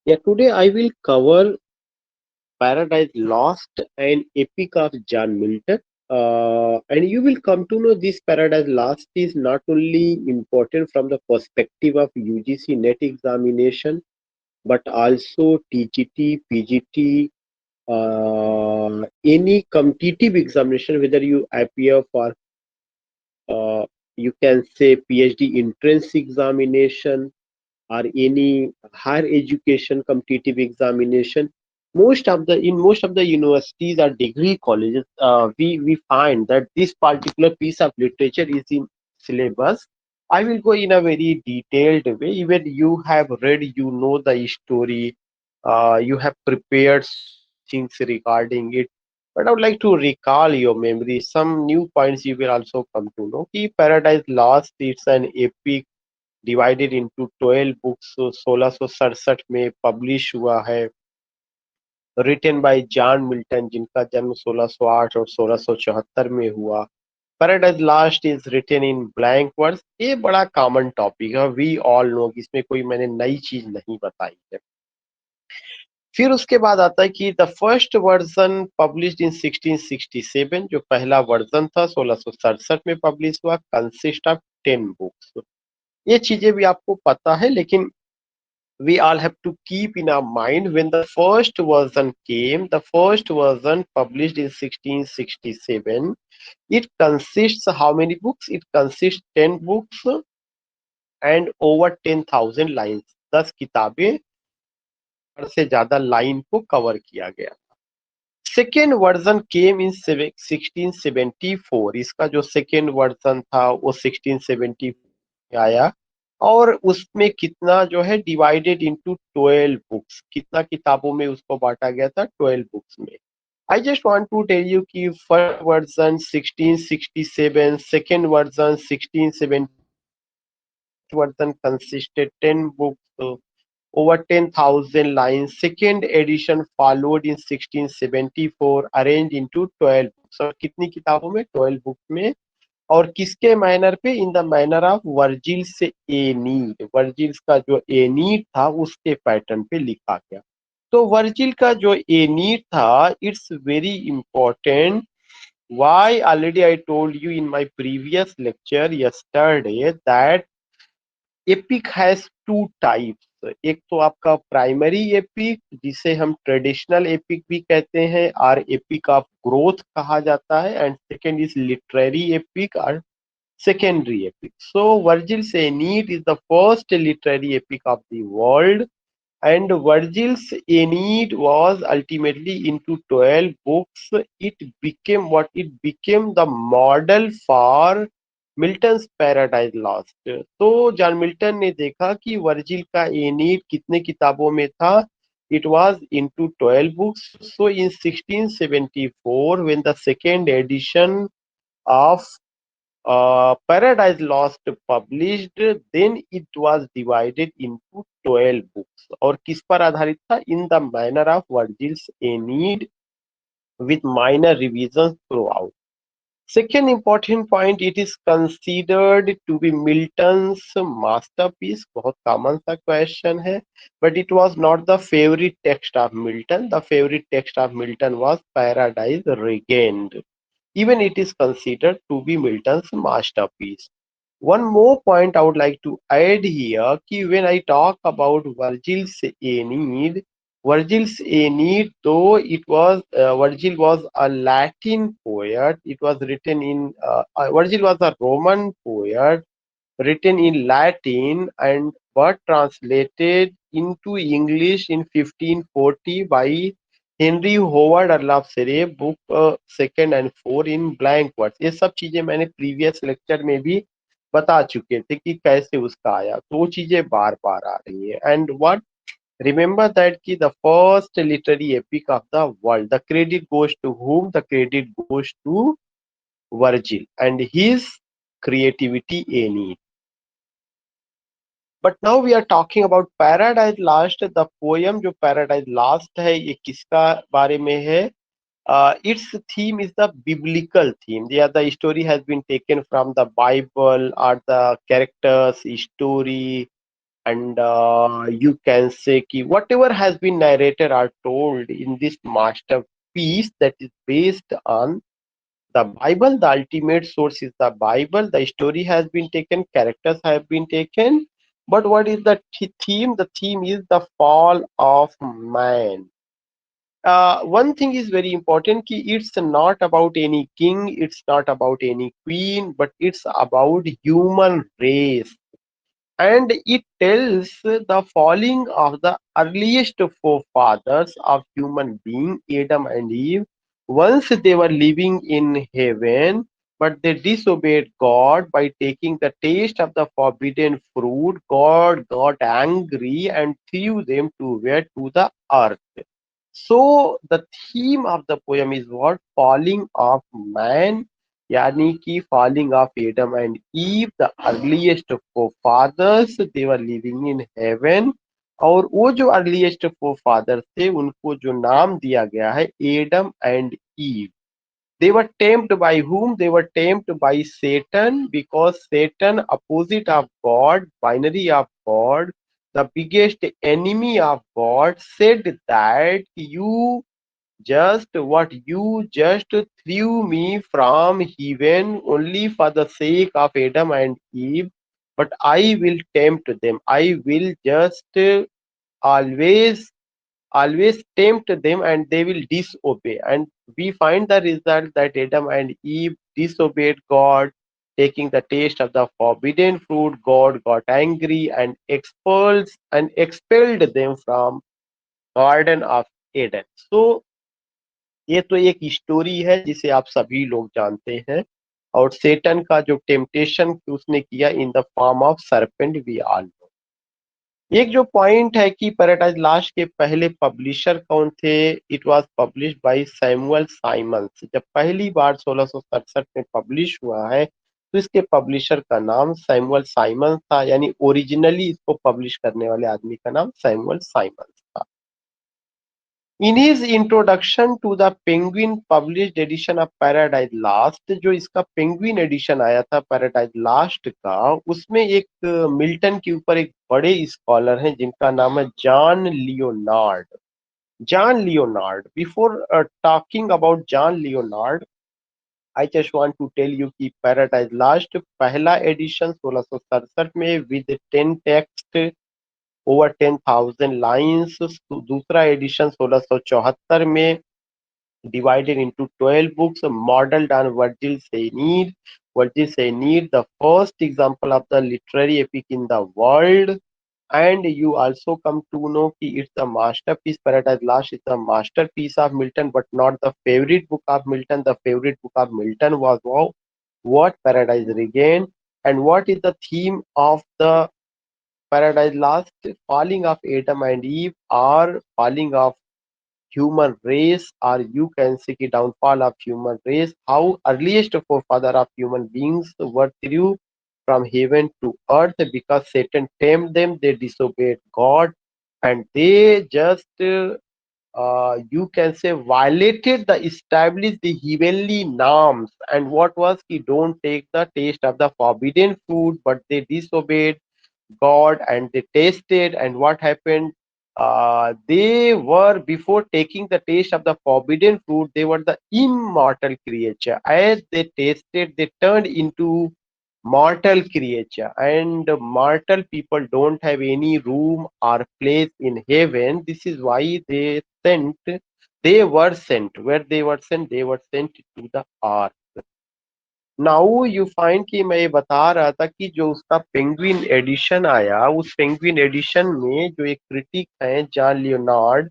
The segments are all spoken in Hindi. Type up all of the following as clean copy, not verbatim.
Yeah, today I will cover Paradise Lost, an epic of John Milton. And you will come to know this Paradise Lost is not only important from the perspective of UGC net examination, but also TGT, PGT, any competitive examination, whether you appear for, uh, you can say, PhD entrance examination or any higher education competitive examination. Most of the universities or degree colleges, we find that this particular piece of literature is in syllabus. I will go in a very detailed way. Even you have read, you know the story, you have prepared things regarding it. But I would like to recall your memory. Some new points you will also come to know. कि Paradise Lost, it's an epic divided into 12 books 1667 में पब्लिश हुआ है, रिटन बाय जॉन मिल्टन, जिनका जन्म 1608 और 1674 में हुआ। Paradise Lost is written in blank words. ये बड़ा कॉमन टॉपिक है, वी ऑल नो, इसमें कोई मैंने नई चीज नहीं बताई है। फिर उसके बाद आता है कि the first version published in 1667, जो पहला वर्जन था 1667 में पब्लिश हुआ, कंसिस्ट ऑफ 10 बुक्स। ये चीजें भी आपको पता है, लेकिन we all have to keep in our mind when the first version came, the first version published in 1667, it consists how many books? It consists 10 books and over 10,000 lines। 10 किताबें से ज्यादा लाइन को कवर किया गया। सेकेंड वर्जन केम इन 1674। इसका जो सेकेंड वर्जन था वो 1670 में आया, और उसमें कितना जो है डिवाइडेड इनटू 12 बुक्स, कितना किताबों में उसको बांटा गया था? 12 बुक्स में। I just want to tell you कि first version 1667, second version 1670, version consisted 10 books, over 10,000 lines. Second edition followed in 1674, arranged into 12 books। और कितनी किताबों में? 12 बुक्स में। और किसके मैनर पे? In the manner of वर्जिल्स एनीड। वर्जिल्स का जो एनीड था उसके पैटर्न पे लिखा गया। तो वर्जिल का जो एनीड था, it's very important. Why? Already I told you in my previous lecture yesterday that epic has two types. एक तो आपका प्राइमरी एपिक, जिसे हम ट्रेडिशनल एपिक भी कहते हैं और एपिक ऑफ ग्रोथ कहा जाता है, and second is literary epic और secondary epic। So Virgil's Aeneid is the first literary epic of the world, and Virgil's Aeneid was ultimately into 12 books। It became what? It became the model for Milton's paradise lost. तो जॉन मिल्टन ने देखा कि वर्जिल का एनीड कितने किताबों में था? It was into 12 books. So in 1674 when the second edition of Paradise Lost published, then it was divided into 12 books। और किस पर आधारित था? In the manner of वर्जिल्स एनीड, with minor revisions throughout। Second important point, it is considered to be Milton's masterpiece। बहुत common सा question है, but it was not the favorite text of Milton। The favorite text of Milton was Paradise Regained। Even it is considered to be Milton's masterpiece। One more point I would like to add here, कि when I talk about Virgil's Aeneid, Virgil's Aeneid, though it was Virgil was a Latin poet, it was written in Virgil was a Roman poet written in Latin and but translated into English in 1540 by Henry Howard earl of Surrey. Book second and four in blank words. ये सब चीजें मैंने प्रीवियस लेक्चर में भी बता चुके थे कि कैसे उसका आया, तो वो चीजें बार बार आ रही है। एंड व्हाट, रिमेंबर दैट कि the first literary epic of the world, the credit goes to whom? The credit goes to Virgil and his creativity any. But now we are talking about Paradise Lost. The poem जो पैराडाइज लास्ट है, ये किसका बारे में है? Its theme is the biblical theme। Yeah, the story has been taken from the Bible, or the characters, story, and you can say ki whatever has been narrated or told in this masterpiece that is based on the Bible. The ultimate source is the Bible. The story has been taken, characters have been taken, but what is the theme? The theme is the fall of man. One thing is very important ki it's not about any king, it's not about any queen, but it's about human race. And it tells the falling of the earliest forefathers of human being, Adam and Eve. Once they were living in heaven, but they disobeyed God by taking the taste of the forbidden fruit. God got angry and threw them to where? To the earth. So the theme of the poem is what? Falling of man, यानी कि falling of Adam and Eve, the earliest forefathers, they were living in heaven. और वो जो earliest forefathers थे उनको जो नाम दिया गया है Adam and Eve. They were tempted by whom? They were tempted by Satan, because Satan, opposite of God, binary of God, the biggest enemy of God, said that you just threw me from heaven only for the sake of Adam and Eve, but I will tempt them. I will just always tempt them and they will disobey. And we find the result that Adam and Eve disobeyed God, taking the taste of the forbidden fruit. God got angry and expelled them from Garden of Eden. So ये तो एक स्टोरी है जिसे आप सभी लोग जानते हैं, और सेटन का जो टेम्पटेशन उसने किया in the form of serpent we all know. एक जो पॉइंट है कि पैराडाइज लास्ट के पहले पब्लिशर कौन थे? It was published by Samuel Simmons. जब पहली बार 1667 में पब्लिश हुआ है तो इसके पब्लिशर का नाम सैमुअल साइमंस था, यानी ओरिजिनली इसको पब्लिश करने वाले आदमी का नाम सैमुअल साइमंस था। In his introduction to the Penguin published edition of Paradise Lost, जो इसका पेंगुइन एडिशन आया था पैराडाइज लास्ट का, उसमें एक मिल्टन के ऊपर एक बड़े स्कॉलर हैं जिनका नाम है John Leonard. John Leonard, before talking about John Leonard, I just want to tell you कि पैराडाइज लास्ट पहला एडिशन 1667 में विद 10 टेक्स्ट ओवर 10,000 लाइन्स, दूसरा एडिशन 1674 में divided into 12 books modeled on Virgil's Aeneid. Virgil's Aeneid, the first example of the literary epic in the world. And you also come to know that it's the masterpiece. Paradise Lost is the masterpiece of Milton, but not the favorite book of Milton. The favorite book of Milton was what? Paradise Regained. And what is the theme of the Paradise Lost? Falling of Adam and Eve, or falling of human race, or you can say the downfall of human race. How earliest forefather of human beings were threw from heaven to earth because Satan tempted them. They disobeyed God, and they just you can say violated the established the heavenly norms. And what was he? Don't take the taste of the forbidden food, but they disobeyed God and they tasted. And what happened? They were, before taking the taste of the forbidden fruit, they were the immortal creature. As they tasted, they turned into mortal creature, and mortal people don't have any room or place in heaven. This is why they were sent where they were sent to the earth. Now you find कि मैं ये बता रहा था कि जो उसका पेंगुइन एडिशन आया, उस पेंगुइन एडिशन में जो एक क्रिटिक है जॉन लियोनार्ड,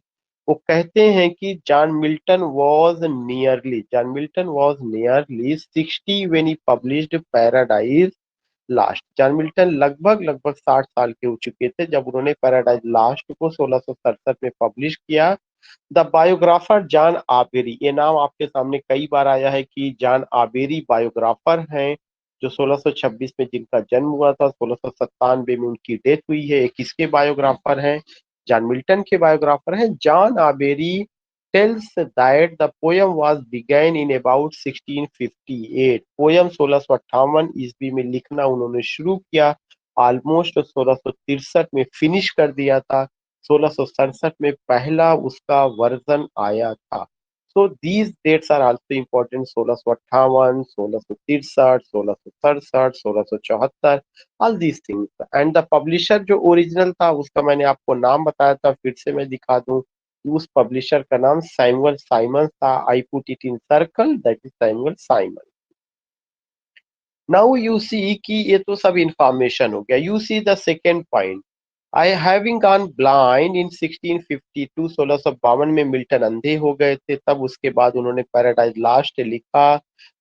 वो कहते हैं कि John Milton was nearly 60 when he published paradise last. John Milton लगभग लगभग 60 साल के हो चुके थे जब उन्होंने पैराडाइज लास्ट को 1667 में पब्लिश किया। द बायोग्राफर जॉन आबेरी, ये नाम आपके सामने कई बार आया है कि जॉन आबेरी बायोग्राफर हैं, जो 1626 में जिनका जन्म हुआ था, 1697 में उनकी डेथ हुई है। एक किसके बायोग्राफर हैं? जॉन मिल्टन के बायोग्राफर हैं। John Aubrey tells that the poem was began in about 1658। Poem 1658 ईस्वी में लिखना उन्होंने शुरू किया, ऑलमोस्ट 1663 में फिनिश कर दिया था। 1667 में पहला उसका वर्जन आया था। So these dates are also important. 1658, 1663, 1667, 1674, all these things. And the publisher जो ओरिजिनल था उसका मैंने आपको नाम बताया था, फिर से मैं दिखा दूं। उस पब्लिशर का नाम सैमुअल साइमंस था। I put it in circle, that is Samuel Simmons. Now you see कि ये तो सब इंफॉर्मेशन हो गया। You see the second point. I having gone blind in 1652, 1652 में मिल्टन अंधे हो गए थे। तब उसके बाद उन्होंने पैराडाइज लास्ट लिखा।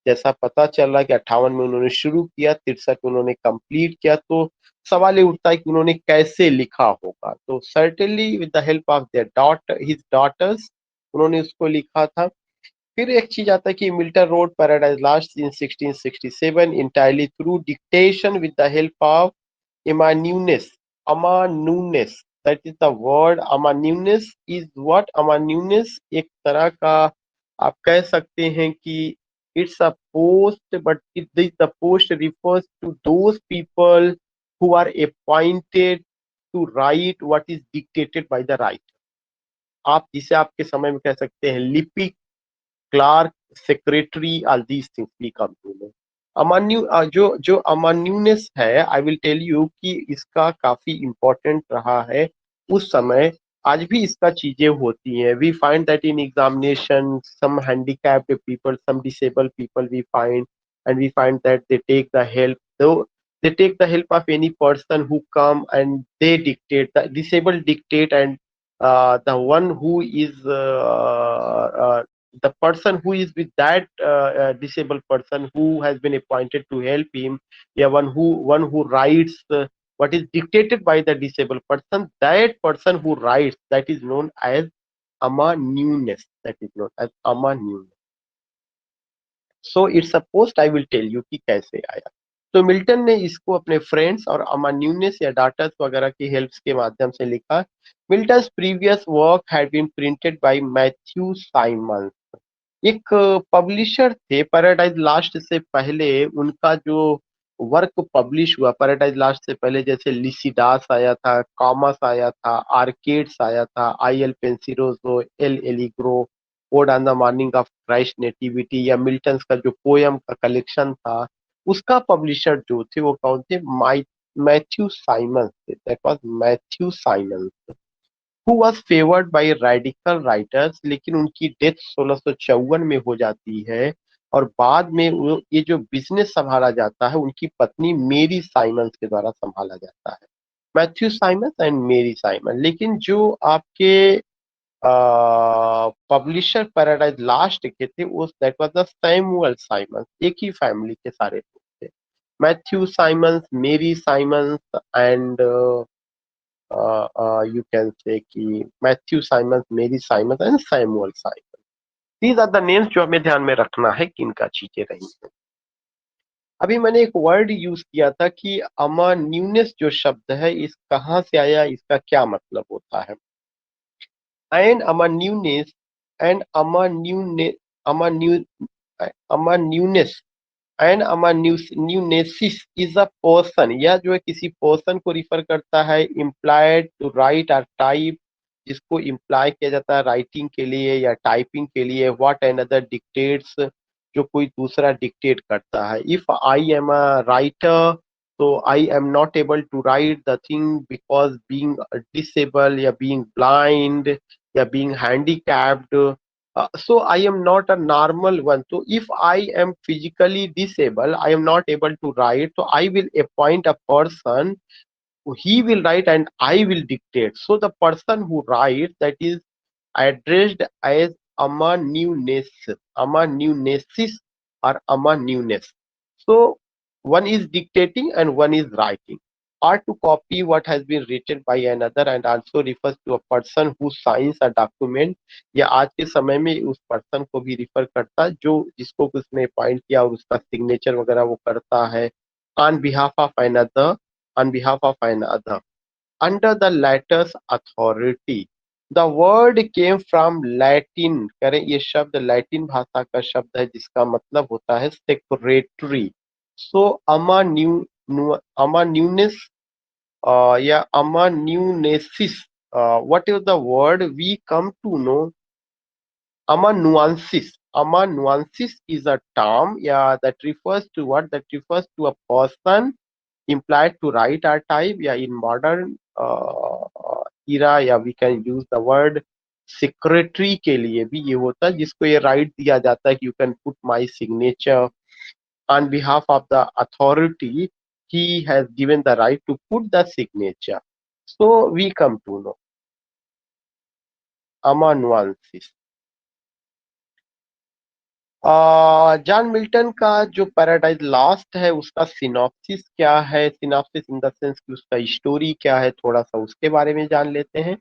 जैसा पता चल रहा कि 58 में उन्होंने शुरू किया, 63 में उन्होंने कंप्लीट किया। तो सवाल ये उठता है कि उन्होंने कैसे लिखा होगा। तो certainly with the help of their daughter, his daughters, उन्होंने उसको लिखा था। फिर एक चीज आता है कि Milton road paradise last in 1667 entirely through dictation with the help of Emmanuensis. Amanuensis. That is the word. Amanuensis is what? Amanuensis एक तरह का आप कह सकते हैं कि it's a post, but the post refers to those people who are appointed to write what is dictated by the writer. आप जिसे आपके समय में कह सकते हैं लिपिक, clerk, secretary, all these things भी कम टू। जो अमान्यूनेस है, आई विल टेल यू कि इसका काफी इंपॉर्टेंट रहा है उस समय। आज भी इसका चीजें होती हैं। We find that in examination some handicapped people, some disabled people we find, and we find that they take the help, though they take the help of any person who come and they dictate. The disabled dictate, and the one who is the person who is with that disabled person who has been appointed to help him, yeah, one who writes what is dictated by the disabled person, that person who writes, that is known as amanuensis. That is known as amanuensis. So it's a post. I will tell you कि कैसे आया। तो मिल्टन ने इसको अपने फ्रेंड्स और अमान्यूनेस या डाटर्स वगैरह की हेल्प्स के माध्यम से लिखा। Milton's previous work had been printed by Matthew Simmons. एक पब्लिशर थे पैराडाइज लास्ट से पहले। उनका जो वर्क पब्लिश हुआ पैराडाइज लास्ट से पहले, जैसे लिसिडास आया था, कॉमस आया था, आर्केड्स आया था, Il Penseroso, L'Allegro, ode on the morning of Christ nativity, या मिल्टन्स का जो पोयम का कलेक्शन था, उसका पब्लिशर जो थे वो कौन थे? मैथ्यू साइमंस थे। That was Matthew Simmons, who was favoured by radical writers. लेकिन उनकी डेथ 1654 में हो जाती है, और बाद में ये जो बिजनेस संभाला जाता है उनकी पत्नी मेरी साइमंस के द्वारा संभाला जाता है। Matthew Simmons and Mary Simon. लेकिन जो आपके पब्लिशर पैराडाइज लास्ट के थे वो, that was the Samuel Simmons. एक ही फैमिली के सारे लोग थे, Matthew Simmons, Mary Simmons, and you can say कि Matthew Simmons, Mary Simmons and Samuel Simmons. These are the names जो हमें ध्यान में रखना है कि इनका चीजें रही हैं। अभी मैंने एक वर्ड यूज किया था कि अमान्यूनेस जो शब्द है इस कहाँ से आया, इसका क्या मतलब होता है। And amanuensis, and amanuensis and amanuensis is a person. यह जो है किसी पर्सन को रिफर करता है, इम्प्लाइड टू राइट और टाइप, जिसको इम्प्लाई किया जाता है राइटिंग के लिए या टाइपिंग के लिए। व्हाट एंड अदर डिक्टेट्स, जो कोई दूसरा डिक्टेट करता है। If I am a writer, तो I am not able to write the thing because being disable या बीइंग ब्लाइंड या being handicapped, so I am not a normal one. So if I am physically disabled, I am not able to write, so I will appoint a person, he will write and I will dictate. So the person who writes, that is addressed as amanuensis, amanuensis or amanuensis. So one is dictating and one is writing. Or to copy what has been written by another, and also refers to a person who signs a document, या आज के समय में उस पर्सन को भी रिफर करता है जो जिसको उसने अपॉइंट किया और उसका सिग्नेचर वगैरह वो करता है on behalf of another, on behalf of another, under the latter's authority. The word came from Latin। करें, ये शब्द लैटिन भाषा का शब्द है जिसका मतलब होता है secretary. So amanuensis yeah, amanuensis. What is the word we come to know? Amanuensis. Amanuensis is a term, yeah, that refers to what? That refers to a person implied to write our type. Yeah, in modern era, या we can use the word secretary के लिए भी ये होता है, जिसको ये right दिया जाता है कि you can put my signature on behalf of the authority. He has given the right to put the signature. So we come to know amanuensis. John Milton का जो पैराडाइज लॉस्ट है उसका सिनॉप्सिस क्या है? सिनॉप्सिस इन द सेंस कि उसका स्टोरी क्या है, थोड़ा सा उसके बारे में जान लेते हैं।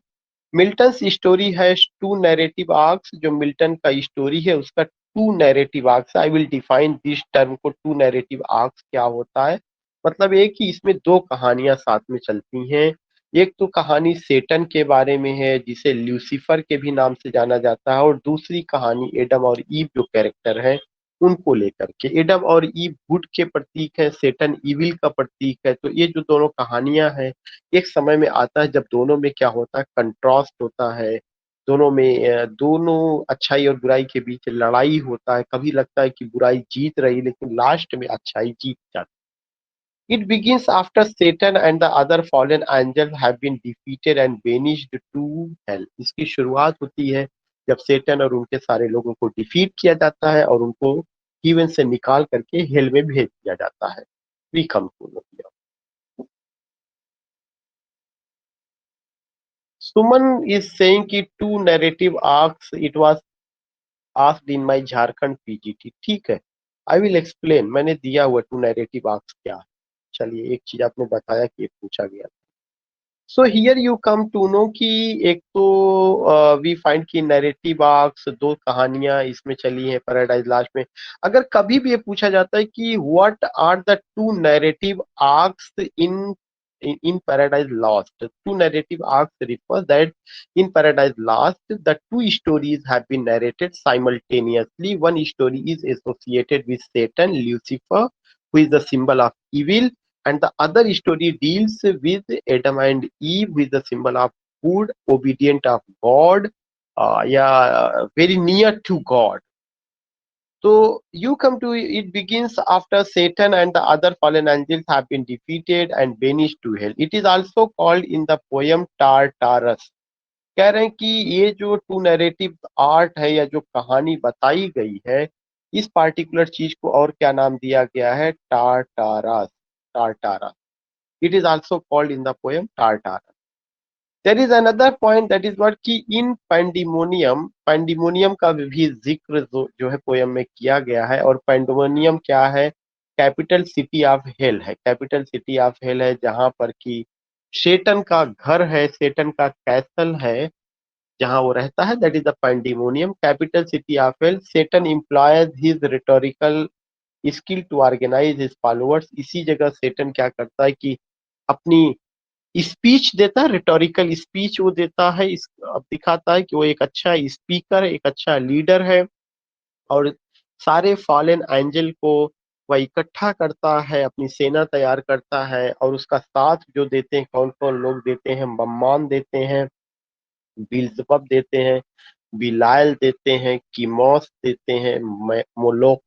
मिल्टन स्टोरी है टू नैरेटिव आर्क्स। जो मिल्टन का स्टोरी है उसका two narrative arcs. I will define this term को, टू नैरेटिव आर्क्स क्या होता है। मतलब एक ही इसमें दो कहानियां साथ में चलती हैं। एक तो कहानी सेटन के बारे में है, जिसे ल्यूसीफर के भी नाम से जाना जाता है, और दूसरी कहानी एडम और ईव जो कैरेक्टर है उनको लेकर के। एडम और ईव गुड के प्रतीक है, सेटन इविल का प्रतीक है। तो ये जो दोनों कहानियां हैं, एक समय में आता है जब दोनों में क्या होता है, कंट्रास्ट होता है। दोनों में दोनों अच्छाई और बुराई के बीच लड़ाई होता है। कभी लगता है कि बुराई जीत रही, लेकिन लास्ट में अच्छाई जीत जाती है। It begins after Satan and the other fallen angels have been defeated and banished to hell. इसकी शुरुआत होती है जब सेटन और उनके सारे लोगों को डिफीट किया जाता है और उनको हेवन से निकाल करके हेल में भेज दिया जाता है। We come to know here. Suman is saying कि two narrative arcs it was asked in my Jharkhand PGT. ठीक है, आई विल एक्सप्लेन। मैंने दिया हुआ टू नैरेटिव आर्क्स क्या है। चलिए, एक चीज आपने बताया कि ये पूछा गया। So here you come to know कि एक तो वी फाइंड की नैरेटिव आर्क्स, दो कहानियां इसमें चली हैं पैराडाइज लास्ट में। अगर कभी भी ये पूछा जाता है कि what are the two narrative arcs in in Paradise Lost, two narrative arcs refers that in Paradise Lost the two stories have been narrated simultaneously. One story is associated with Satan, Lucifer, who is the symbol of evil, and the other story deals with Adam and Eve, with the symbol of good, obedient of God, yeah, very near to God. So you come to it begins after Satan and the other fallen angels have been defeated and banished to hell. It is also called in the poem Tartarus. कह रहे हैं कि ये जो टू नैरेटिव आर्ट है या जो कहानी बताई गई है, इस पार्टिकुलर चीज को और क्या नाम दिया गया है? टारटारस। टारटारस। It is also called in the poem Tartarus. There is another point that is what कि in Pandemonium, Pandemonium का भी जिक्र जो है पोयम में किया गया है। और Pandemonium क्या है? कैपिटल सिटी ऑफ हेल है। कैपिटल सिटी ऑफ हेल है जहां पर कि सेटन का घर है, सेटन का कैसल है जहां वो रहता है। That is the Pandemonium, capital city of hell. Satan employs his rhetorical skill to organise his followers. इसी जगह सेटन क्या करता है कि अपनी स्पीच देता है, रिटोरिकल स्पीच वो देता है। इस अब दिखाता है कि वो एक अच्छा स्पीकर, एक अच्छा लीडर है। और सारे फॉलेन एंजल को वह इकट्ठा करता है, अपनी सेना तैयार करता है। और उसका साथ जो देते हैं, कौन कौन लोग देते हैं? मम्मान देते हैं, बिल्जबब देते हैं, बिलायल देते हैं, कीमोस देते हैं, मोलोक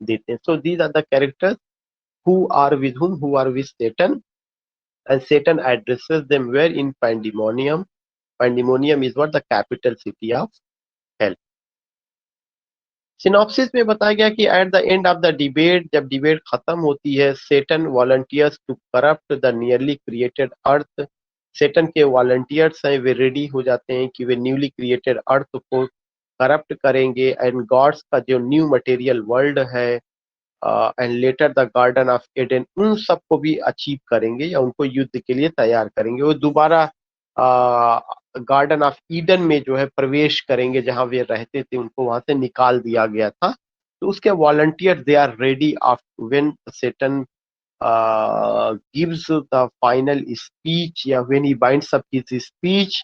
देते हैं। So these are the characters who are with whom, who are with Satan, and Satan addresses them where in Pandemonium. Pandemonium is what? The capital city of hell. Synopsis में बताया गया कि at the end of the debate, जब डिबेट खत्म होती है, Satan volunteers to corrupt the nearly created earth. Satan के वॉलंटियर्स हैं, वे रेडी हो जाते हैं कि वे न्यूली क्रिएटेड अर्थ को करप्ट करेंगे एंड गॉड्स का जो न्यू मटेरियल वर्ल्ड है and later the garden of Aden, उन सबको भी अचीव करेंगे या उनको युद्ध के लिए तैयार करेंगे। वो दोबारा गार्डन ऑफ ईडन में जो है प्रवेश करेंगे, जहां वे रहते थे, उनको वहां से निकाल दिया गया था। तो उसके volunteer they are ready after when Satan gives the final speech, या when he binds up his speech,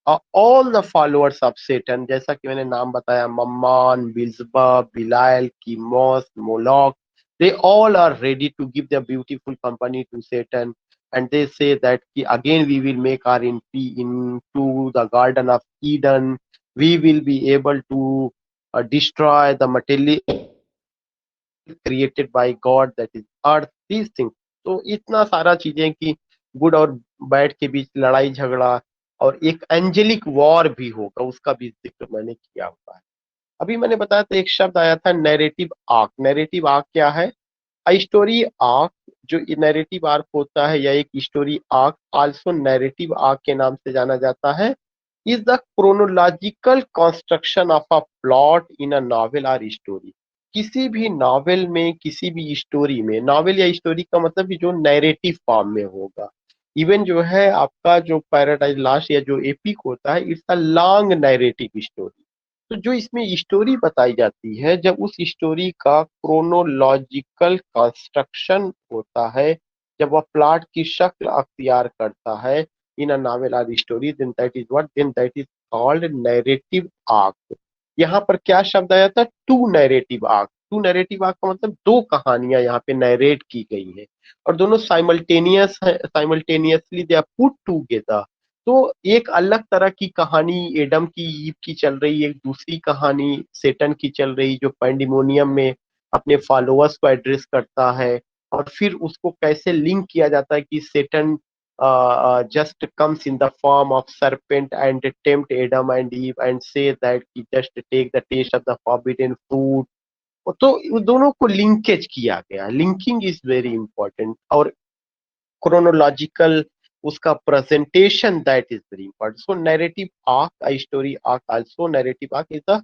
all the followers of Satan, जैसा कि मैंने नाम बताया, Mammon, Beelzebub, Belial, Chemos, Moloch, they all are ready to give their beautiful company to Satan and they say that again we will make our entry into the Garden of Eden. We will be able to destroy the material created by God, that is earth, these things. तो इतना सारा चीजें कि गुड और बैड के बीच लड़ाई झगड़ा और एक एंजेलिक वॉर भी होगा, उसका भी जिक्र मैंने किया हुआ है। अभी मैंने बताया था एक शब्द आया था नैरेटिव आर्क। नैरेटिव आर्क क्या है? स्टोरी आर्क, जो नैरेटिव आर्क होता है या एक story arc, also narrative arc के नाम से जाना जाता है, is the chronological construction of a plot in a novel और स्टोरी। किसी भी नॉवेल में, किसी भी स्टोरी में, नॉवेल या स्टोरी का मतलब कि जो नैरेटिव फॉर्म में होगा। इवन जो है आपका जो पैराडाइज लास्ट या जो एपिक होता है, it's a long narrative story. तो जो इसमें स्टोरी बताई जाती है, जब उस स्टोरी का क्रोनोलॉजिकल कंस्ट्रक्शन होता है, जब वह प्लॉट की शक्ल अख्तियार करता है इन अ नॉवेल और story, then that is what, then that is called narrative arc. यहाँ पर क्या शब्द आया था? Two narrative arc. Two narrative arc का मतलब दो कहानियां यहाँ पे नैरेट की गई है और दोनों साइमल्टेनियस है, simultaneously they are put together. तो एक अलग तरह की कहानी एडम की, ईव की चल रही है, एक दूसरी कहानी सेटन की चल रही, जो पैंडिमोनियम में अपने फॉलोअर्स को एड्रेस करता है। और फिर उसको कैसे लिंक किया जाता है कि सेटन just comes in the form of serpent and tempt Adam and Eve and say that he just take the taste of the forbidden fruit। तो उन दोनों को लिंकेज किया गया। Linking is very important. और chronological उसका presentation, that is very important. So narrative arc, a story arc, also narrative arc is the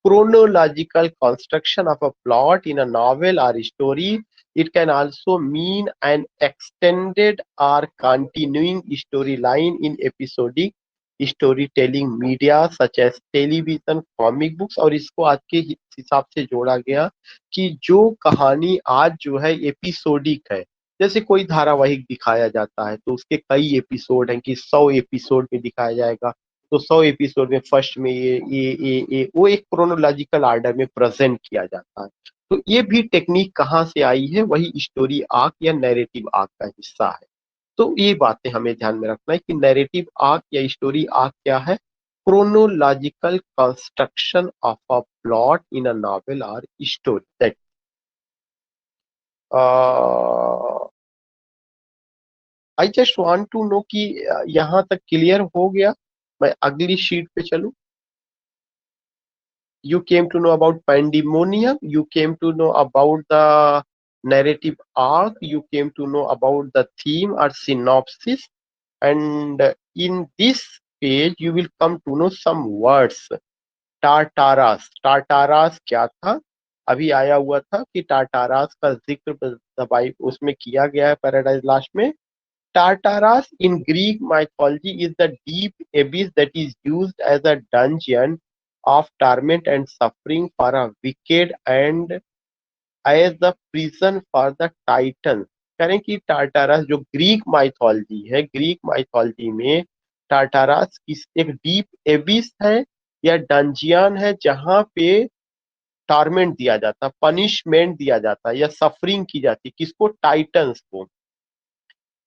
chronological construction of a plot in a novel or story. It can also mean an extended or continuing storyline in episodic storytelling media such as television, comic books। और इसको आज के हिसाब से जोड़ा गया कि जो कहानी आज जो है एपिसोडिक है, जैसे कोई धारावाहिक दिखाया जाता है तो उसके कई एपिसोड हैं कि 100 एपिसोड में दिखाया जाएगा, तो 100 एपिसोड में फर्स्ट में ये वो एक क्रोनोलॉजिकल ऑर्डर में प्रेजेंट किया जाता है। तो ये भी टेक्निक कहाँ से आई है? वही स्टोरी आर्क या नैरेटिव आर्क का हिस्सा है। तो ये बातें हमें ध्यान में रखना है कि नैरेटिव आर्क या स्टोरी आर्क क्या है? Chronological construction of a plot in a novel और story. That I just want to know कि यहाँ तक क्लियर हो गया? मैं अगली शीट पे चलूं। You came to know about pandemonium, you came to know about the narrative arc, you came to know about the theme or synopsis, and in this page you will come to know some words। टाटारास, टाटारास क्या था? अभी आया हुआ था कि टाटारास का जिक्र दबाई उसमें किया गया है पैराडाइज लास्ट में। Tartarus in Greek mythology is the deep abyss that is used as a dungeon of torment and suffering for a wicked and as the prison for the titans। करें कि टाटारस जो ग्रीक माइथोलॉजी है, ग्रीक माइथोलॉजी में टाटारस एक डीप एबिस है या डंजियन है जहां पे टॉर्मेंट दिया जाता, पनिशमेंट दिया जाता या सफरिंग की जाती। किसको? टाइटन्स को।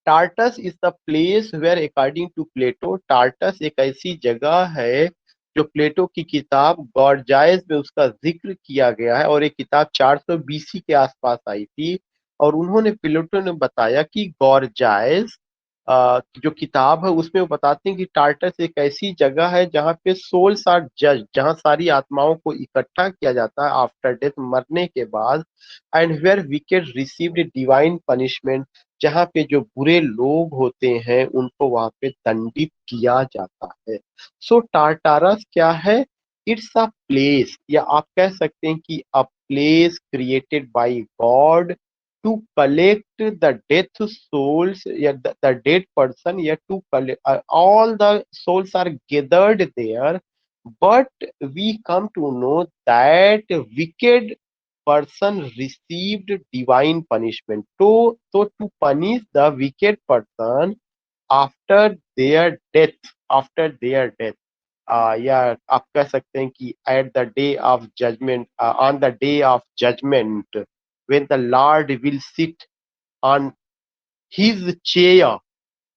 Tartarus is the place where according to Plato, Tartarus एक ऐसी जगह है जो प्लेटो की किताब गॉर्जाइस में उसका जिक्र किया गया है। और ये किताब 400 बीसी के आसपास आई थी। और उन्होंने, प्लेटो ने बताया कि गॉर्जाइस जो किताब है उसमें वो बताते हैं कि टार्टस एक ऐसी जगह है जहाँ पे सोल्स आर जज, जहाँ सारी आत्माओं को इकट्ठा किया जाता है आफ्टर डेथ, मरने के बाद। And where wicked received divine punishment, जहाँ पे जो बुरे लोग होते हैं उनको वहां पे दंडित किया जाता है। सो टार्टारस क्या है? इट्स अ प्लेस, या आप कह सकते हैं कि a place created by God to collect the death souls, yeah, the dead person, yeah, to collect all the souls are gathered there, but we come to know that wicked person received divine punishment to punish the wicked person after their death, after their death। या आप कह सकते हैं कि at the day of judgement, on the day of judgement, when the Lord will sit on his chair,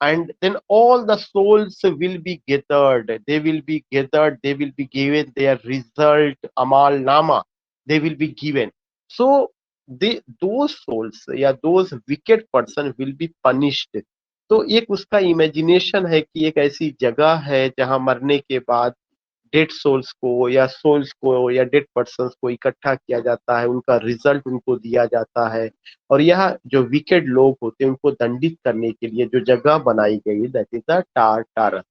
and then all the souls will be gathered. They will be gathered, they will be given their result, amal nama, they will be given. So they, those souls या those wicked person will be punished. तो एक उसका इमेजिनेशन है कि एक ऐसी जगह है जहां मरने के बाद डेड सोल्स को या सोल्स को या डेड पर्सन्स को इकट्ठा किया जाता है, उनका रिजल्ट उनको दिया जाता है, और यह जो विकेड लोग होते हैं उनको दंडित करने के लिए जो जगह बनाई गई, दैट इज द टारटारस।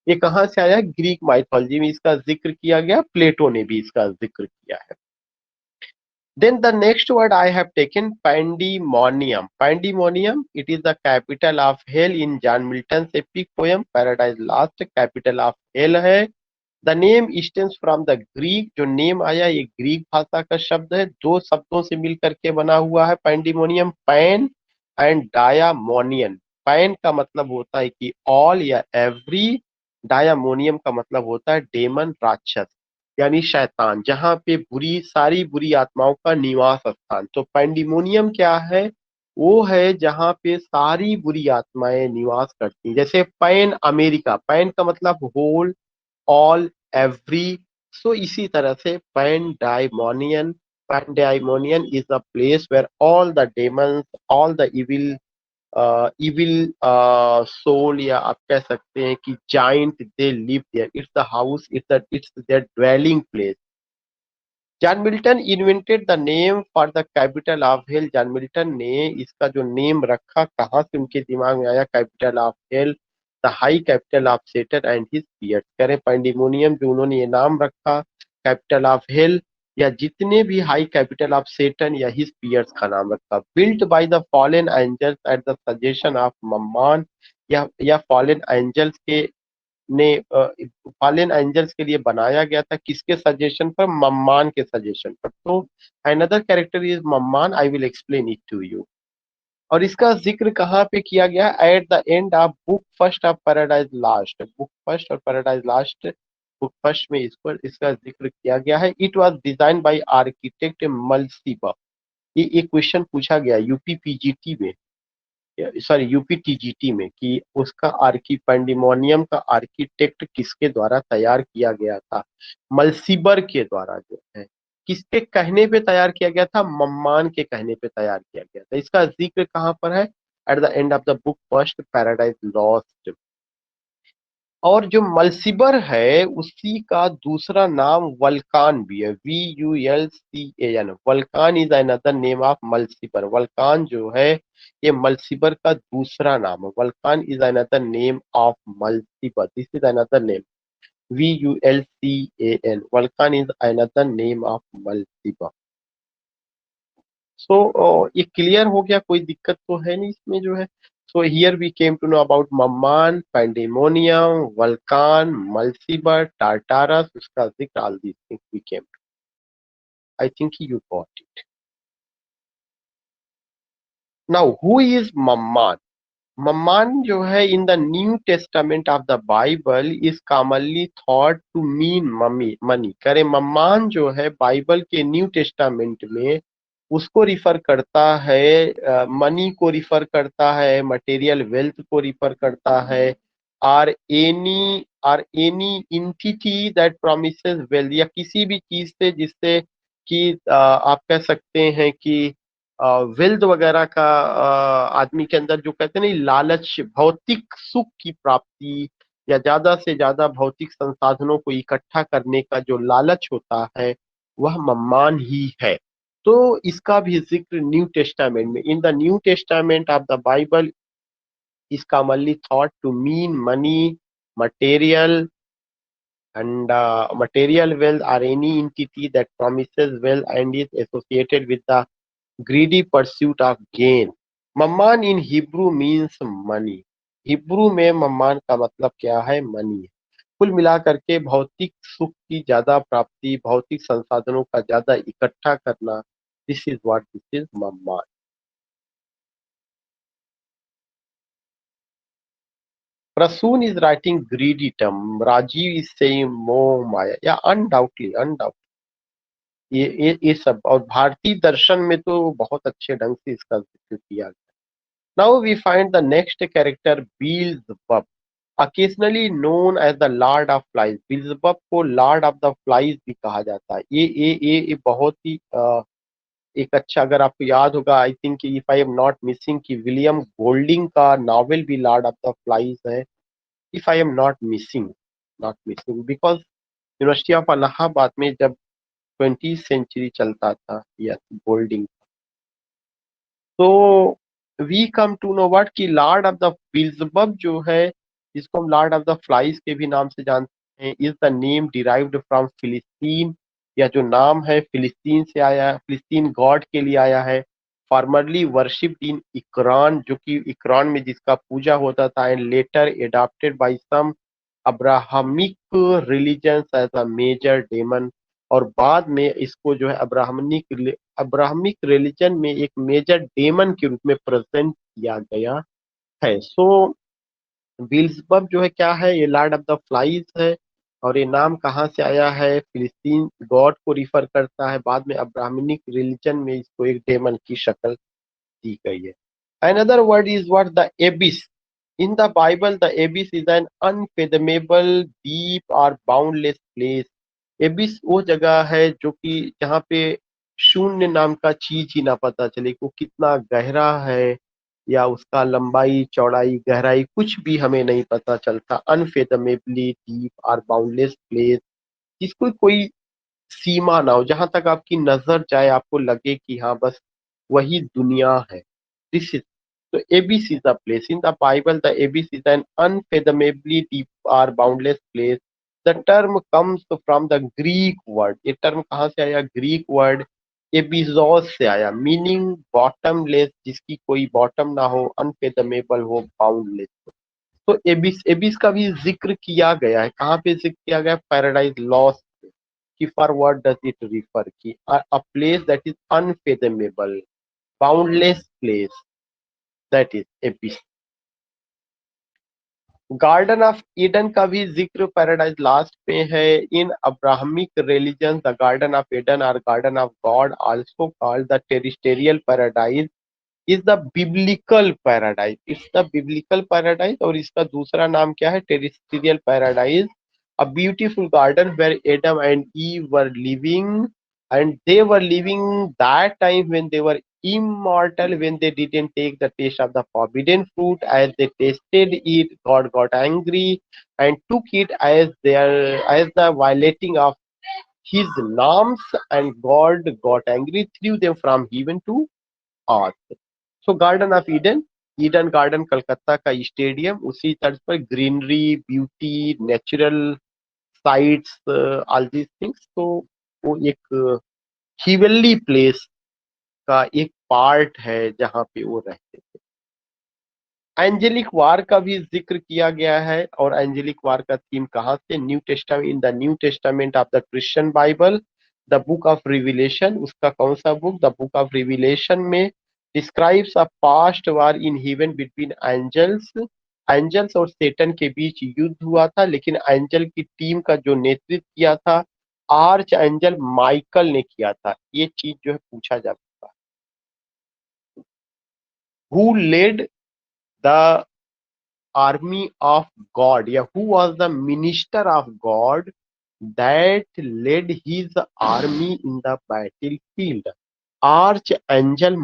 ये कहाँ से आया? ग्रीक माइथोलॉजी में इसका जिक्र किया गया, प्लेटो ने भी इसका जिक्र किया है। Then the next word I have taken, pandemonium. Pandemonium, it is the capital of hell in John Milton's epic poem Paradise Lost. Capital of hell है। The name stems from the Greek, जो नेम आया ये ग्रीक भाषा का शब्द है, दो शब्दों से मिल करके बना हुआ है पैंडिमोनियम, पैन एंड डायामोनियन। पैन का मतलब होता है कि ऑल या एवरी, डायामोनियम का मतलब होता है डेमन, राक्षस यानी शैतान, जहां पे बुरी सारी बुरी आत्माओं का निवास स्थान। तो पैंडिमोनियम क्या है? वो है जहां पे सारी बुरी आत्माएं निवास करती हैं। जैसे पैन अमेरिका, पैन का मतलब होल, ऑल, एवरी। सो इसी तरह से Pandemonium is the place where all the demons, all the evil soul, या आप कह सकते हैं कि giant, they live there. It's the house, it's their dwelling place. John Milton invented the name for the capital of hell. John Milton ने इसका जो नेम रखा, कहाँ से उनके दिमाग में आया? Capital of hell, the high capital of Satan and his peers. करें पैंडिमोनियम जो उन्होंने ये नाम रखा, कैपिटल ऑफ हेल, या जितने भी हाई कैपिटल ऑफ सेटन या हिज पियर्स का नाम रखा। Built by the fallen angels at the suggestion of Mammon, या फॉलेन एंजल्स के ने फॉलेन एंजल्स के लिए बनाया गया था, किसके सजेशन पर? मम्मान के सजेशन पर। तो another character is Mammon, I will explain it to you. और इसका जिक्र कहाँ पे किया गया? At the end of book first of Paradise Lost. Book first और पैराडाइज लास्ट, बुक फर्स्ट में इस पर इसका जिक्र किया गया है। It was design by architect Mulciber. ये एक क्वेश्चन पूछा गया यूपी पीजीटी में, सॉरी यूपी टीजीटी में, कि उसका आर्की पैंडिमोनियम का आर्किटेक्ट किसके द्वारा तैयार किया गया था? मलसीबर के द्वारा जो है। किसके कहने पे तैयार किया गया था? मम्मान के कहने पे तैयार किया गया था। इसका जिक्र कहाँ पर है? Eight the end of the book first paradise lost. और जो मलसीबर है उसी का दूसरा नाम वल्कान भी है, VULCAN। Vulcan is another name of Mulciber. Vulcan जो है ये मलसीबर का दूसरा नाम है। Vulcan is another name of Mulciber, this is another name, VULCAN। Vulcan is another name of Mulciber. So ये क्लियर हो गया, कोई दिक्कत तो है नहीं इसमें जो है। So here we came to know about Mamman, Pandemonium, Vulcan, Mulciber, Tartarus, उसका जिक्र, all these things we came to. I think you got it. Now, who is Mamman? Mamman जो है in the New Testament of the Bible is commonly thought to mean money। करे मम्मान जो है बाइबल के न्यू टेस्टामेंट में उसको रिफर करता है, मनी को रिफर करता है, मटेरियल वेल्थ को रिफर करता है, or any entity that promises wealth, या किसी भी चीज से जिससे कि आप कह सकते हैं कि वेल्थ वगैरह का आदमी के अंदर जो कहते हैं ना लालच, भौतिक सुख की प्राप्ति या ज्यादा से ज्यादा भौतिक संसाधनों को इकट्ठा करने का जो लालच होता है वह मम्मान ही है। तो इसका भी जिक्र न्यू टेस्टामेंट में, इन the New Testament of the Bible is commonly thought to mean money, material, and material wealth, or any entity that promises wealth and is associated with the greedy pursuit of gain। मम्मान in Hebrew means money। Hebrew में मम्मान का मतलब क्या है? मनी है। कुल मिलाकर के भौतिक सुख की ज्यादा प्राप्ति, भौतिक संसाधनों का ज्यादा इकट्ठा करना, this is what this is Mammon. Prasoon is writing greedy term. Rajiv is saying मोह माया, या अनडाउटली ये सब, और भारतीय दर्शन में तो बहुत अच्छे ढंग से इसका जिक्र किया गया। Now we find the next character Beelzebub, occasionally known as the Lord of Flies. Beelzebub को Lord of the Flies भी कहा जाता है। ये बहुत ही एक अच्छा, अगर आपको याद होगा, I think if I am not missing, कि विलियम गोल्डिंग का नॉवेल भी लॉर्ड ऑफ द फ्लाइज है, if I am not missing because University of Allahabad में जब 20th सेंचुरी चलता था, यस, गोल्डिंग। तो we come to know what कि लॉर्ड ऑफ द बिल्जबब जो है, जिसको हम लॉर्ड ऑफ द फ्लाइज के भी नाम से जानते हैं, is the name derived from फिलिस्तीन। या जो नाम है फिलिस्तीन से आया है, फिलिस्तीन गॉड के लिए आया है। फॉर्मरली वर्शिप्ड इन इकरान, जो कि इकरान में जिसका पूजा होता था, and later adopted by some Abrahamic religions as a major demon. और बाद में इसको जो है अब्राहमिक रिलीजन में एक मेजर डेमन के रूप में प्रेजेंट किया गया है। सो बिल्सबब जो है क्या है, ये लॉर्ड ऑफ द फ्लाइज है। और ये नाम कहाँ से आया है, फिलिस्तीन गॉड को रिफर करता है। बाद में अब्राहमिक रिलीजन में इसको एक डेमन की शक्ल दी गई है। Another word is what? The abyss. In the Bible, the abyss is an unfathomable, deep or boundless place. एबिस वो जगह है जो कि जहाँ पे शून्य नाम का चीज ही ना पता चले, वो कितना गहरा है या उसका लंबाई चौड़ाई गहराई कुछ भी हमें नहीं पता चलता। अनफेथमेबली डीप और बाउंडलेस प्लेस, जिसको कोई सीमा ना हो, जहां तक आपकी नजर जाए आपको लगे कि हाँ बस वही दुनिया है। This is, so abyss is a place in the Bible. The abyss is an unfathomably deep or boundless place. The term comes from the Greek word. ये term कहाँ से आया? Greek word abyssos से आया, meaning bottomless, जिसकी कोई bottom ना हो, unfathomable हो, boundless। तो एबिस का भी जिक्र किया गया है। कहाँ पे जिक्र किया गया? Paradise Lost. कि for what does it refer, की a place that is unfathomable, boundless place, that is abyss. Garden of Eden का भी जिक्र पैराडाइज लास्ट पे है। In Abrahamic religion the garden of Eden और garden of God, also called the terrestrial paradise, is the biblical paradise. It's the biblical paradise. और इसका दूसरा नाम क्या है? Terrestrial paradise. A beautiful garden where Adam and ewe were living, and they were living that time when they were immortal, when they didn't take the taste of the forbidden fruit. As they tasted it, God got angry and took it as the violating of his norms, and God got angry, threw them from heaven to earth. So garden of Eden, Eden garden Calcutta का स्टेडियम, उसी तर्ज पर greenery, beauty, natural sites, all these things. तो वो एक हिवनली प्लेस का एक पार्ट है जहाँ पे वो रहते थे। एंजेलिक वार का भी जिक्र किया गया है। और एंजेलिक वार का थीम कहाँ से? New Testament, in the New Testament of the Christian Bible, the book of Revelation. उसका कौन सा book? The book of Revelation में describes a past war in heaven between angels. Angels और सेटन के बीच युद्ध हुआ था, लेकिन एंजल की टीम का जो नेतृत्व किया था, आर्च एंजल माइकल ने किया था। ये चीज जो है पूछा जा सकता है। Who led the army of God, yeah, who was the minister of God that led his army in the battlefield? Arch angel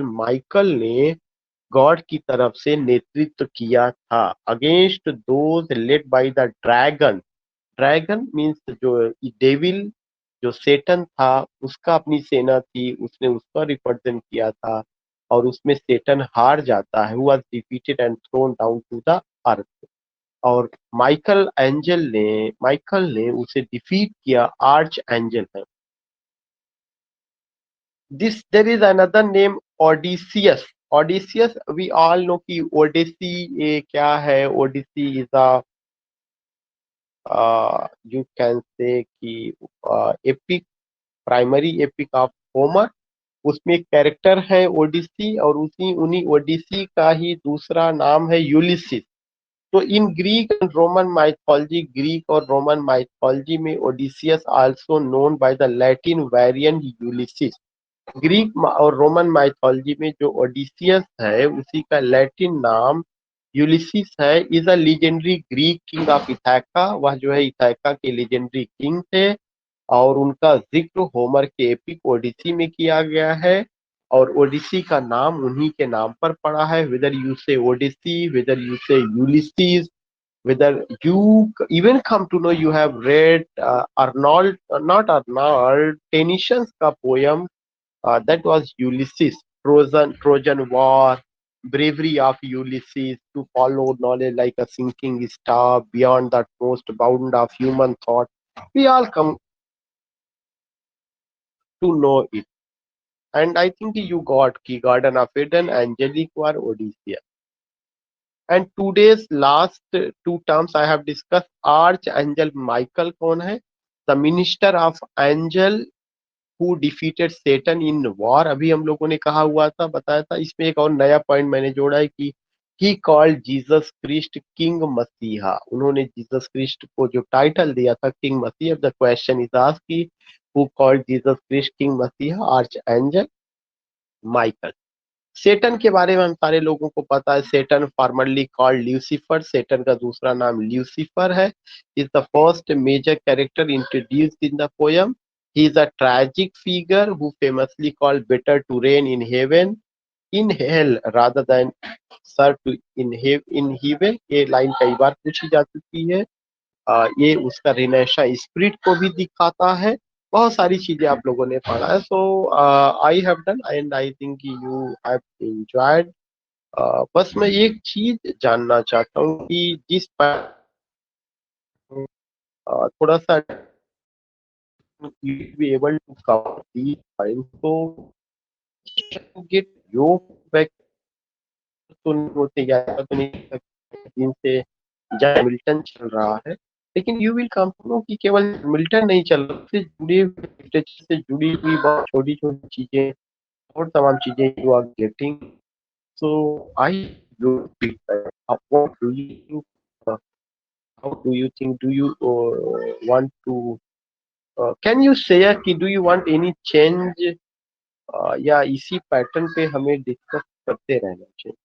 Michael ने गॉड की तरफ से नेतृत्व किया था against those led by the dragon. Dragon means जो डेविल, जो सेटन था, उसका अपनी सेना थी, उसने उसका रिप्रेजेंट किया था। और उसमें सेटन हार जाता है, was defeated and thrown down to the earth. और माइकल ने उसे डिफीट किया, आर्च एंजल है। This there is another name, Odysseus. Odysseus we all know कि ओडिसी ये क्या है? Odyssey is a, you can say कि epic, primary epic of Homer. उसमें एक कैरेक्टर है ओडिसी, और उसी उन्हीं ओडिसी का ही दूसरा नाम है यूलिसिस। तो in Greek and Roman mythology, Greek और रोमन माइथोलॉजी में Odysseus also known by the Latin variant Ulysses. Greek और रोमन माइथोलॉजी में जो ओडिसियस है उसी का लैटिन नाम यूलिसिस है। Is a legendary Greek king of Ithaca. वह जो है इथाका के लीजेंडरी किंग थे और उनका जिक्र होमर के एपिक ओडिसी में किया गया है और ओडिसी का नाम उन्हीं के नाम पर पड़ा है। वेदर यू से ओडिसी, वेदर यू से Ulysses, whether you even come to know you have read Arnold, not Arnold, Tennyson's का poem that was Ulysses, Trojan War, bravery of Ulysses to follow knowledge like a sinking star beyond the most bound of human thought. We all come to know it. And I think you got Key Garden of Eden, Angelic War, Odyssey. And today's last two terms I have discussed, Archangel Michael कौन है? The minister of angel who defeated Satan in war। अभी हम लोगों ने कहा हुआ था, बताया था। इसमें एक और नया पॉइंट मैंने जोड़ा है कि he called Jesus Christ King मसीहा। उन्होंने जीसस क्रिस्ट को जो टाइटल दिया था किंग मसीहा। द क्वेश्चन इज आस्क्ड कि who called Jesus Christ King मसीहा? Archangel Michael। सेटन के बारे में हम सारे लोगों को पता है। Satan formerly called Lucifer. Satan का दूसरा नाम ल्यूसीफर है। Is the first major character introduced in the poem. He is a tragic figure who famously called better to reign in heaven in hell rather than sir to in heaven. ये लाइन कई बार पूछी जा चुकी है। ये उसका रिनेशा स्पिरिट को भी दिखाता है। बहुत सारी चीजें आप लोगों ने पढ़ा है। So I have done and I think you have enjoyed. बस मैं एक चीज जानना चाहता हूँ कि थोड़ा सा be able to cover the point to get your back तो नहीं होते या तो नहीं दिन से जहाँ मिल्टन चल रहा है। लेकिन you will come to know कि केवल मिल्टन नहीं चल रहा, उससे जुड़े हुए लिटरेचर से जुड़ी हुई बहुत छोटी छोटी चीजें और तमाम चीजें you are getting. So I what do you uh, how do you think, do you want to can you say कि do you want any change या इसी पैटर्न पे हमें डिस्कस करते रहना चाहिए?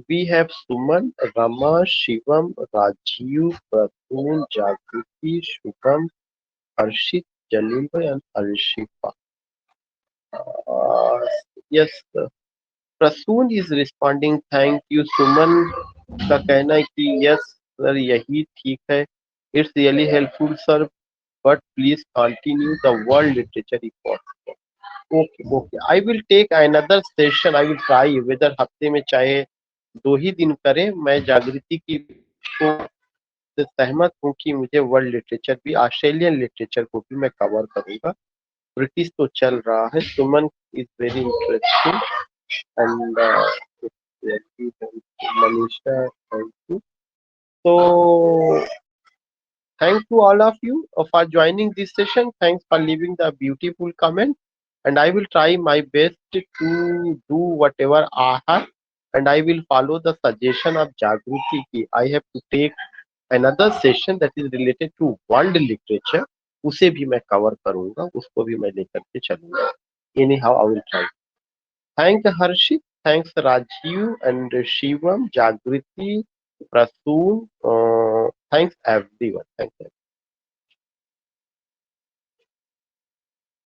We have Suman, Rama, Shivam, Rajiv, Prasoon, Jagriti, Shubham, Harshit, Jalil bhai and Arshifa. Uh, yes, Prasoon is responding, thank you. Suman का कहना है कि yes सर यही ठीक है। It's really helpful sir, but please continue, the world literature is possible. Okay, okay. I will take another session. I will try whether हफ्ते में चाहे 2 ही दिन करें। मैं जागृति की को से सहमत हूँ कि मुझे वर्ल्ड लिटरेचर भी, ऑस्ट्रेलियन लिटरेचर को भी मैं कवर करूंगा। ब्रिटिश तो चल रहा है। Suman is very interesting and Manisha, thank you. तो thanks to all of you for joining this session. Thanks for leaving the beautiful comment. And I will try my best to do whatever I have. And I will follow the suggestion of Jagruti ki I have to take another session that is related to world literature. उसे भी मैं कवर करूंगा, उसको भी मैं लेकर के चलूंगा। Anyhow, I will try. Thank Harshit, thanks Rajiv and Shivam, Jagriti, Prasoon. Thanks everyone. Thanks.